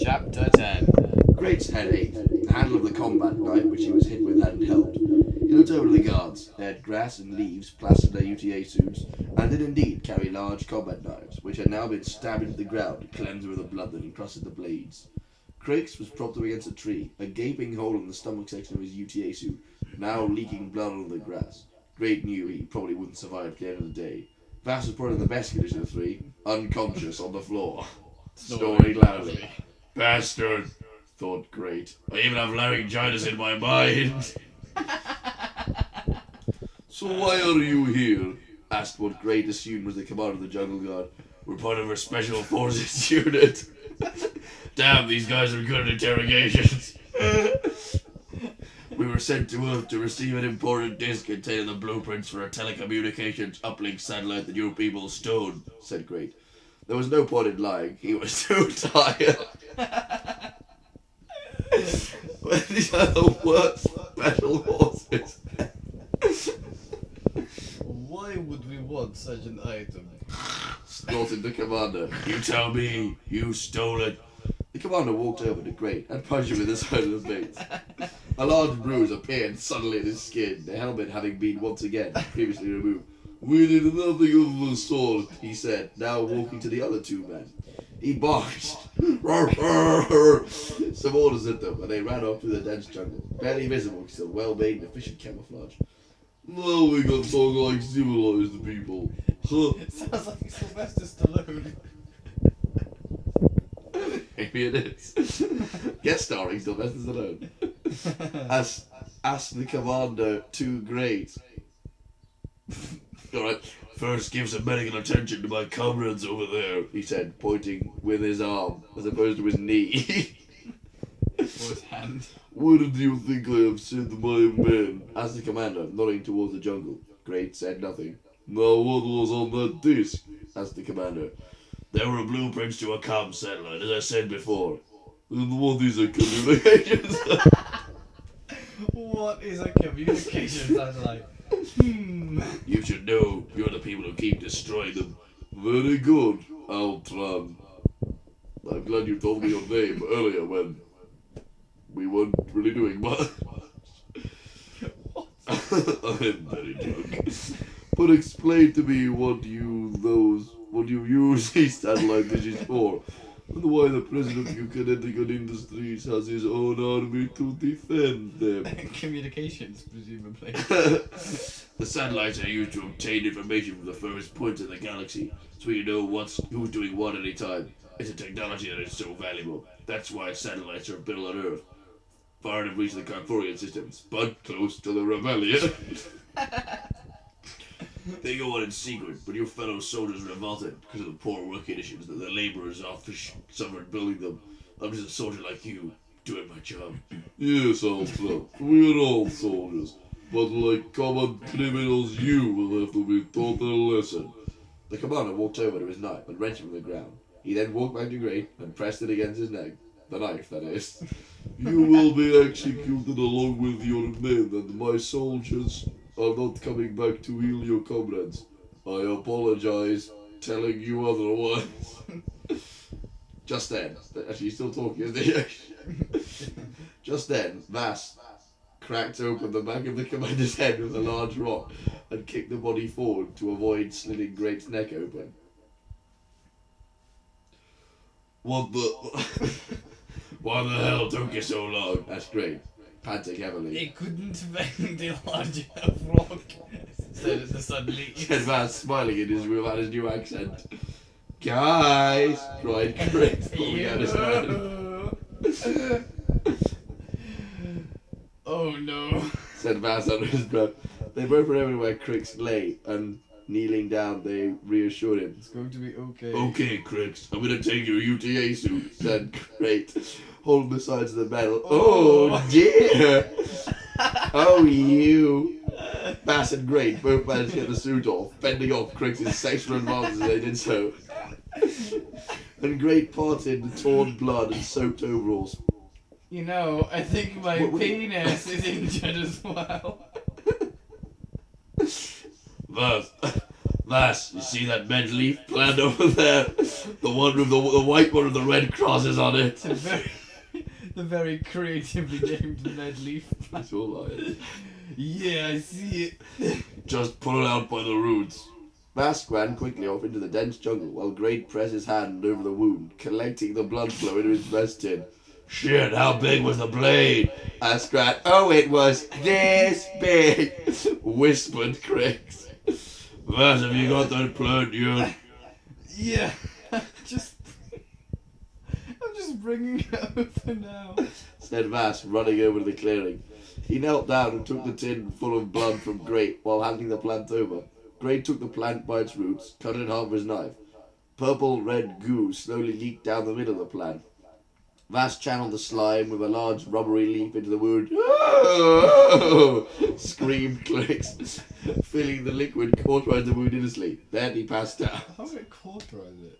Chapter 10. Great's headache. The handle of the combat knife which he was hit with hadn't helped. He looked over to the guards. They had grass and leaves plastered their UTA suits, and did indeed carry large combat knives, which had now been stabbed into the ground to cleanse away the blood that encrusted the blades. Crakes was propped up against a tree, a gaping hole in the stomach section of his UTA suit, now leaking blood onto the grass. Great knew he probably wouldn't survive the end of the day. Vass was probably in the best condition of the three, unconscious on the floor, snoring loudly. Bastard, thought Great. I even have laryngitis in my mind. So why are you here? Asked what Great assumed was the commander of the jungle guard. We're part of our special forces unit. Damn, these guys are good at interrogations. We were sent to Earth to receive an important disc containing the blueprints for a telecommunications uplink satellite that your people stole, said Great. There was no point in lying. He was too tired. These are the worst special forces. Why would we want such an item? Snorted the commander. You tell me, you stole it. The commander walked over to Great and punched him in the side of the face. A large bruise appeared suddenly in his skin, the helmet having been once again previously removed. We did nothing of the sort, he said, now walking to the other two men. He barked. Some orders at them, and they ran off through the dense jungle, barely visible, still well-made and efficient camouflage. Now we got talk like civilized people. Sounds like Sylvester Stallone. Maybe it is. Guest starring Sylvester Stallone. Asked the commander to Great. Alright, first give some medical attention to my comrades over there, he said, pointing with his arm, as opposed to his knee. Or his hand. Where do you think I have sent my men? Asked the commander, nodding towards the jungle. Great said nothing. Now what was on that disc? Asked the commander. There were blueprints to a comm satellite, as I said before. And what is a communications? What is a communication satellite? You should know you're the people who keep destroying them. Very good, Altran. I'm glad you told me your name earlier when we weren't really doing much. I'm very drunk. But explain to me what you use these satellite dishes for, and why the president of Kinetica Industries has his own army to defend them. Communications, presumably. The satellites are used to obtain information from the furthest points in the galaxy, so you know who's doing what at any time. It's a technology that is so valuable. That's why satellites are built on Earth, far to reach the Carthorian systems, but close to the rebellion. They go on in secret, but your fellow soldiers revolted because of the poor work conditions that the laborers often suffered building them. I'm just a soldier like you, doing my job. Yes, Alpha, we're all soldiers, but like common criminals, you will have to be taught a lesson. The commander walked over to his knife and wrenched it from the ground. He then walked back to Great and pressed it against his neck. The knife, that is. You will be executed along with your men, and my soldiers are not coming back to heal your comrades. I apologize, telling you otherwise. Just then, actually he's still talking, isn't he? Just then, Vass cracked open the back of the commander's head with a large rock and kicked the body forward to avoid slitting Great's neck open. What the... Why the hell took you so long? Asked Great, panting heavily. They couldn't find the large enough rock, said the suddenly. Said Vass, smiling at his new accent. Guys! Cried Great, pulling out his hand. Oh no, said Vass under his breath. They both remembered where Crix lay, and kneeling down, they reassured him. it's going to be okay. Okay, Crix, I'm gonna take your UTA suit, said Great, holding the sides of the metal. Oh dear! Oh, you! Vass and Great both managed to get the suit off, fending off Crix's sexual advances as they did so. And Great parted the torn blood and soaked overalls. You know, I think my penis is injured as well. Vass Vass, you see that med leaf plant over there? The one with the white one with the red crosses on it. It's a very creatively named med leaf. That's all right. Yeah, I see it. Just pull it out by the roots. Vass ran quickly off into the dense jungle while Great pressed his hand over the wound, collecting the blood flow into his vest tin. Shit, how big was the blade? Asked Grant. Oh, it was this big, whispered Crix. Vass, have you got that plant yet? Yeah, I'm just bringing it over now. Said Vass, running over to the clearing. He knelt down and took the tin full of blood from Great while handing the plant over. Great took the plant by its roots, cut it in half with his knife. Purple-red goo slowly leaked down the middle of the plant. Vass channeled the slime with a large rubbery leaf into the wound. Oh! Screamed Crix, filling the liquid cauterized the wound innocently. Then he passed out. How did it cauterize it?